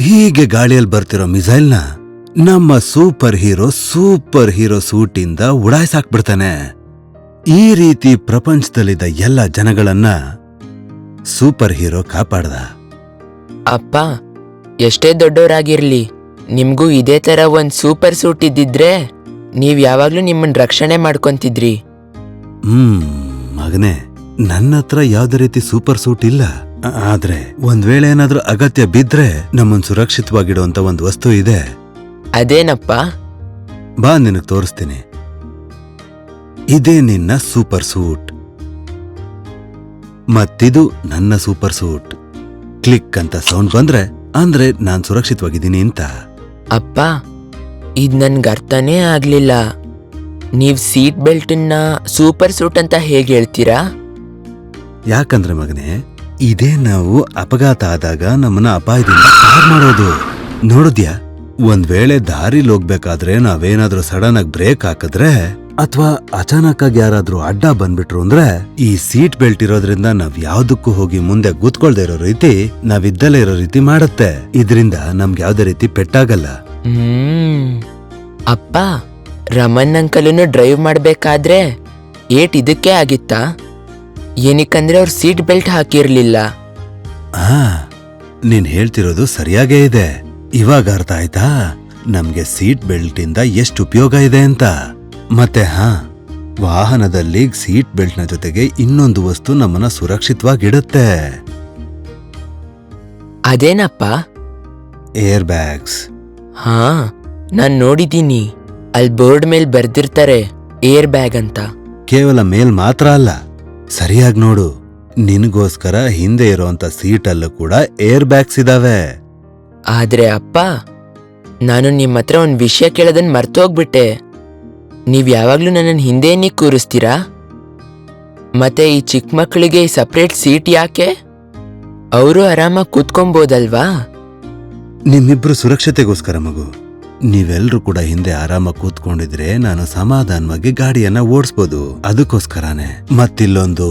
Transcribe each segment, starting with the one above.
ಹೀಗೆ ಗಾಳಿಯಲ್ಲಿ ಬರ್ತಿರೋ ಮಿಸೈಲ್ನ ನಮ್ಮ ಸೂಪರ್ ಹೀರೋ ಸೂಟಿಂದ ಉಡಾಯಿಸಾಕ್ಬಿಡ್ತಾನೆ. ಈ ರೀತಿ ಪ್ರಪಂಚದಲ್ಲಿದ್ದ ಎಲ್ಲ ಜನಗಳನ್ನ ಸೂಪರ್ ಹೀರೋ ಕಾಪಾಡ್ದ. ಅಪ್ಪ, ಎಷ್ಟೇ ದೊಡ್ಡವರಾಗಿರ್ಲಿ, ನಿಮ್ಗೂ ಇದೇ ತರ ಒಂದ್ ಸೂಪರ್ ಸೂಟ್ ಇದ್ದಿದ್ರೆ ನೀವ್ ಯಾವಾಗ್ಲೂ ನಿಮ್ಮನ್ ರಕ್ಷಣೆ ಮಾಡ್ಕೊಂತಿದ್ರಿ. ಮಗನೇ, ನನ್ನ ಹತ್ರ ಯಾವ್ದೇ ರೀತಿ ಸೂಪರ್ ಸೂಟ್ ಇಲ್ಲ. ಆದ್ರೆ ಒಂದ್ ವೇಳೆ ಏನಾದ್ರೂ ಅಗತ್ಯ ಬಿದ್ರೆ ನಮ್ಮನ್ ಸುರಕ್ಷಿತವಾಗಿಡುವಂತ ಒಂದು ವಸ್ತು ಇದೆ. ಅದೇನಪ್ಪ? ಬಾ, ನಿನಗ್ ತೋರಿಸ್ತೀನಿ. ಇದೇ ನಿನ್ನ ಸೂಪರ್ ಸೂಟ್, ಮತ್ತಿದು ನನ್ನ ಸೂಪರ್ ಸೂಟ್. ಕ್ಲಿಕ್ ಅಂತ ಸೌಂಡ್ ಬಂದ್ರೆ ಅಂದ್ರೆ ನಾನ್ ಸುರಕ್ಷಿತವಾಗಿದ್ದೀನಿ ಅಂತ. ಅಪ್ಪ, ಇದ್ ನನ್ಗೆ ಅರ್ಥನೇ ಆಗ್ಲಿಲ್ಲ. ನೀವ್ ಸೀಟ್ ಬೆಲ್ಟನ್ನ ಸೂಪರ್ ಸೂಟ್ ಅಂತ ಹೇಗೆ ಹೇಳ್ತೀರಾ? ಯಾಕಂದ್ರೆ ಮಗನೇ, ಇದೇ ನಾವು ಅಪಘಾತ ಆದಾಗ ನಮ್ಮನ್ನ ಅಪಾಯದಿಂದ ಪಾರ್ ಮಾಡೋದು. ನೋಡಿದ್ಯಾ, ಒಂದ್ ವೇಳೆ ದಾರಿಲಿ ಹೋಗ್ಬೇಕಾದ್ರೆ ನಾವೇನಾದ್ರೂ ಸಡನ್ ಆಗಿ ಬ್ರೇಕ್ ಹಾಕಿದ್ರೆ ಅಥವಾ ಅಚಾನಕ್ ಆಗಿ ಯಾರಾದ್ರೂ ಅಡ್ಡ ಬಂದ್ಬಿಟ್ರು ಅಂದ್ರೆ ಈ ಸೀಟ್ ಬೆಲ್ಟ್ ಇರೋದ್ರಿಂದ ನಾವ್ ಯಾವ್ದಕ್ಕೂ ಹೋಗಿ ಮುಂದೆ ಕೂತ್ಕೊಳ್ದೇ ಇರೋ ರೀತಿ ನಾವಿದ್ದಲ್ಲೇ ಇರೋ ರೀತಿ ಮಾಡುತ್ತೆ. ಇದರಿಂದ ನಮ್ಗೆ ಯಾವ್ದೇ ರೀತಿ ಪೆಟ್ಟಾಗಲ್ಲ. ಅಪ್ಪ, ರಮನ್ ಅಂಕಲನ್ನು ಡ್ರೈವ್ ಮಾಡ್ಬೇಕಾದ್ರೆ ಏಟ್ ಇದಕ್ಕೆ ಆಗಿತ್ತಾ? ಏನಕ್ಕಂದ್ರೆ ಅವ್ರು ಸೀಟ್ ಬೆಲ್ಟ್ ಹಾಕಿರ್ಲಿಲ್ಲ. ನೀನ್ ಹೇಳ್ತಿರೋದು ಸರಿಯಾಗೇ ಇದೆ. ಇವಾಗ ಅರ್ಥ ಆಯ್ತಾ ನಮ್ಗೆ ಸೀಟ್ ಬೆಲ್ಟ್ ಇಂದ ಎಷ್ಟು ಉಪಯೋಗ ಇದೆ ಅಂತ. ಮತ್ತೆ ವಾಹನದಲ್ಲಿ ಸೀಟ್ ಬೆಲ್ಟ್ ನ ಜೊತೆಗೆ ಇನ್ನೊಂದು ವಸ್ತು ನಮ್ಮನ್ನ ಸುರಕ್ಷಿತವಾಗಿಡುತ್ತೆ. ಅದೇನಪ್ಪ? Air bags. ನಾನ್ ನೋಡಿದೀನಿ, ಅಲ್ಲಿ ಬೋರ್ಡ್ ಮೇಲ್ ಬರ್ದಿರ್ತಾರೆ ಏರ್ ಬ್ಯಾಗ್ ಅಂತ. ಕೇವಲ ಮೇಲ್ ಮಾತ್ರ ಅಲ್ಲ, ಸರಿಯಾಗಿ ನೋಡು, ನಿನ್ಗೋಸ್ಕರ ಹಿಂದೆ ಇರೋಂತ ಸೀಟಲ್ಲೂ ಕೂಡ ಏರ್ ಬ್ಯಾಗ್ಸ್ ಇದಾವೆ. ಆದ್ರೆ ಅಪ್ಪ, ನಾನು ನಿಮ್ಮ ಹತ್ರ ಒಂದ್ ವಿಷಯ ಕೇಳೋದನ್ನ ಮರ್ತೋಗ್ಬಿಟ್ಟೆ. ನೀವ್ ಯಾವಾಗ್ಲೂ ನನ್ನನ್ನು ಹಿಂದೇನೇ ಕೂರಿಸ್ತೀರಾ? ಮತ್ತೆ ಈ ಚಿಕ್ಕ ಮಕ್ಕಳಿಗೆ ಸಪ್ರೇಟ್ ಸೀಟ್ ಯಾಕೆ? ಅವರು ಆರಾಮಾಗಿ ಕೂತ್ಕೊಂಬೋದಲ್ವಾ? ನಿಮ್ಮಿಬ್ರು ಸುರಕ್ಷತೆಗೋಸ್ಕರ ಮಗು. ನೀವೆಲ್ರೂ ಕೂಡ ಹಿಂದೆ ಆರಾಮಾಗಿ ಕೂತ್ಕೊಂಡಿದ್ರೆ ನಾನು ಸಮಾಧಾನವಾಗಿ ಗಾಡಿಯನ್ನ ಓಡಿಸ್ಬೋದು. ಅದಕ್ಕೋಸ್ಕರನೇ. ಮತ್ತಿಲ್ಲೊಂದು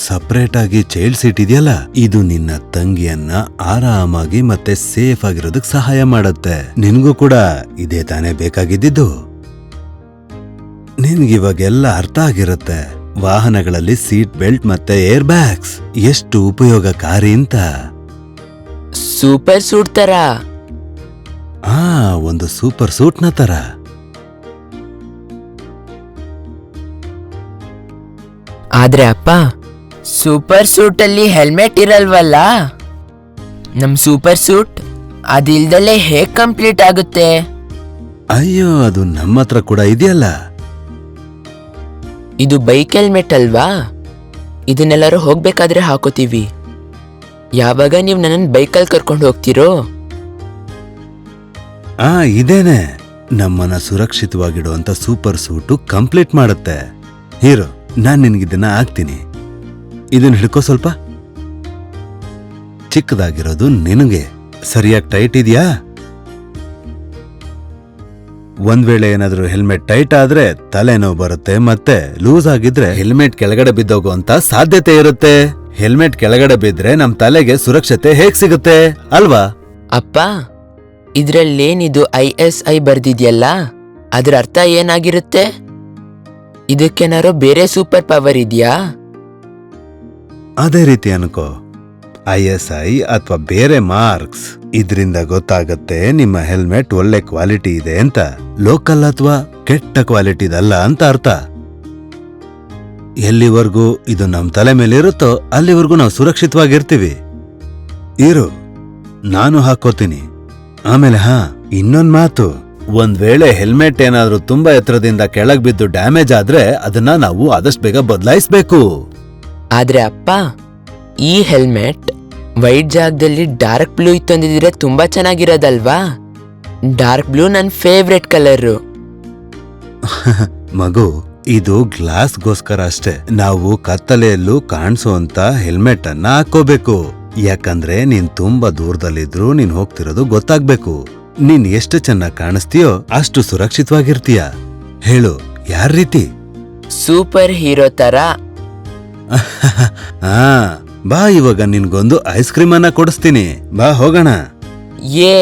ಸಪ್ರೇಟ್ ಆಗಿ ಚೈಲ್ಡ್ ಸೀಟ್ ಇದೆಯಲ್ಲ, ಇದು ನಿನ್ನ ತಂಗಿಯನ್ನ ಆರಾಮಾಗಿ ಮತ್ತೆ ಸೇಫ್ ಆಗಿರೋದಕ್ ಸಹಾಯ ಮಾಡುತ್ತೆ. ನಿನ್ಗೂ ಕೂಡ ಇದೇ ತಾನೇ ಬೇಕಾಗಿದ್ದಿದ್ದು. ನಿನ್ಗಿವಾಗೆಲ್ಲ ಅರ್ಥ ಆಗಿರುತ್ತೆ ವಾಹನಗಳಲ್ಲಿ ಸೀಟ್ ಬೆಲ್ಟ್ ಮತ್ತೆ ಏರ್ ಬ್ಯಾಗ್ಸ್ ಎಷ್ಟು ಉಪಯೋಗಕಾರಿ ಅಂತ. ಸೂಪರ್ ಸೂಟ್ ತರ? ಒಂದು ಸೂಪರ್ ಸೂಟ್ ನ ತರ. ಆದ್ರೆ ಅಪ್ಪ, ಸೂಪರ್ ಸೂಟ್ ಅಲ್ಲಿ ಹೆಲ್ಮೆಟ್ ಇರಲ್ವಲ್ಲ? ನಮ್ ಸೂಪರ್ ಸೂಟ್ ಅದಿಲ್ದಲೇ ಹೇಗ್ ಕಂಪ್ಲೀಟ್ ಆಗುತ್ತೆ? ಅಯ್ಯೋ, ಅದು ನಮ್ಮ ಹತ್ರ ಕೂಡ ಇದೆಯಲ್ಲ. ಇದು ಬೈಕ್ ಹೆಲ್ಮೆಟ್ ಅಲ್ವಾ? ಇದನ್ನೆಲ್ಲರೂ ಹೋಗ್ಬೇಕಾದ್ರೆ ಹಾಕೋತೀವಿ. ಯಾವಾಗ ನೀವು ನನ್ನನ್ನು ಬೈಕಲ್ಲಿ ಕರ್ಕೊಂಡು ಹೋಗ್ತೀರೋ? ಇದೇನೆ ನಮ್ಮನ್ನ ಸುರಕ್ಷಿತವಾಗಿಡುವಂತ ಸೂಪರ್ ಸೂಟು ಕಂಪ್ಲೀಟ್ ಮಾಡುತ್ತೆ. ಹೀರೋ, ನಾನ್ ನಿನ್ಗಿದನ್ನ ಹಾಕ್ತೀನಿ. ಇದನ್ನ ಹಿಡ್ಕೋ. ಸ್ವಲ್ಪ ಚಿಕ್ಕದಾಗಿರೋದು ನಿನಗೆ. ಸರಿಯಾಗಿ ಟೈಟ್ ಇದೆಯಾ? ಒಂದ್ ವೇಳೆ ಏನಾದ್ರೂ ಹೆಲ್ಮೆಟ್ ಟೈಟ್ ಆದ್ರೆ ತಲೆನೋವು ಬರುತ್ತೆ, ಮತ್ತೆ ಲೂಸ್ ಆಗಿದ್ರೆ ಹೆಲ್ಮೆಟ್ ಕೆಳಗಡೆ ಬಿದ್ದೋಗುವಂತ ಸಾಧ್ಯತೆ ಇರುತ್ತೆ. ಹೆಲ್ಮೆಟ್ ಕೆಳಗಡೆ ಬಿದ್ರೆ ನಮ್ ತಲೆಗೆ ಸುರಕ್ಷತೆ ಹೇಗ್ ಸಿಗುತ್ತೆ ಅಲ್ವಾ? ಅಪ್ಪ, ಇದ್ರಲ್ಲೇನಿದು ISI ಬರ್ದಿದ್ಯಲ್ಲ, ಅದ್ರ ಅರ್ಥ ಏನಾಗಿರುತ್ತೆ? ಇದಕ್ಕೇನಾರೋ ಬೇರೆ ಸೂಪರ್ ಪವರ್ ಇದೆಯಾ? ಅದೇ ರೀತಿ ಅನ್ಕೋ. ISI ಅಥವಾ ಬೇರೆ ಮಾರ್ಕ್ಸ್, ಇದ್ರಿಂದ ಗೊತ್ತಾಗತ್ತೆ ನಿಮ್ಮ ಹೆಲ್ಮೆಟ್ ಒಳ್ಳೆ ಕ್ವಾಲಿಟಿ ಇದೆ ಅಂತ. ಲೋಕಲ್ ಅಥವಾ ಕೆಟ್ಟ ಕ್ವಾಲಿಟಿದಲ್ಲ ಅಂತ ಅರ್ಥ. ಎಲ್ಲಿವರೆಗೂ ಇದು ನಮ್ ತಲೆ ಮೇಲೆ ಇರುತ್ತೋ ಅಲ್ಲಿವರೆಗೂ ನಾವು ಸುರಕ್ಷಿತವಾಗಿರ್ತೀವಿ. ಇರು, ನಾನು ಹಾಕೋತೀನಿ. ಆಮೇಲೆ ಇನ್ನೊಂದ್ ಮಾತು, ಒಂದ್ ವೇಳೆ ಹೆಲ್ಮೆಟ್ ಏನಾದ್ರೂ ತುಂಬಾ ಎತ್ತರದಿಂದ ಕೆಳಗ್ ಬಿದ್ದು ಡ್ಯಾಮೇಜ್ ಆದ್ರೆ ಅದನ್ನ ನಾವು ಆದಷ್ಟು ಬೇಗ ಬದಲಾಯಿಸ್ಬೇಕು. ಆದ್ರೆ ಅಪ್ಪ, ಈ ಹೆಲ್ಮೆಟ್ ವೈಟ್ ಜಾಗದಲ್ಲಿ ಡಾರ್ಕ್ ಬ್ಲೂ ಇತ್ತಂದಿದ್ರೆ ತುಂಬಾ ಚೆನ್ನಾಗಿರೋದಲ್ವಾ? ಡಾರ್ಕ್ ಬ್ಲೂ ನನ್ ಫೇವ್ರೆಟ್ ಕಲರ್. ಮಗು, ಇದು ಗ್ಲಾಸ್ಗೋಸ್ಕರ ಅಷ್ಟೇ. ನಾವು ಕತ್ತಲೆಯಲ್ಲೂ ಕಾಣಿಸೋಂತ ಹೆಲ್ಮೆಟ್ ಅನ್ನ ಹಾಕೋಬೇಕು. ಯಾಕಂದ್ರೆ ನೀನ್ ತುಂಬಾ ದೂರದಲ್ಲಿದ್ರು ನೀನ್ ಹೋಗ್ತಿರೋದು ಗೊತ್ತಾಗ್ಬೇಕು. ನೀನ್ ಎಷ್ಟು ಚೆನ್ನಾಗಿ ಕಾಣಿಸ್ತೀಯೋ ಅಷ್ಟು ಸುರಕ್ಷಿತವಾಗಿರ್ತೀಯ. ಹೇಳು, ಯಾರ ರೀತಿ? ಸೂಪರ್ ಹೀರೋ ತರ. ಬಾ, ಇವಾಗ ನಿನ್ಗೊಂದು ಐಸ್ ಕ್ರೀಮ್ ಅನ್ನ ಕೊಡಿಸ್ತೀನಿ. ಬಾ, ಹೋಗೋಣ. ಯೇ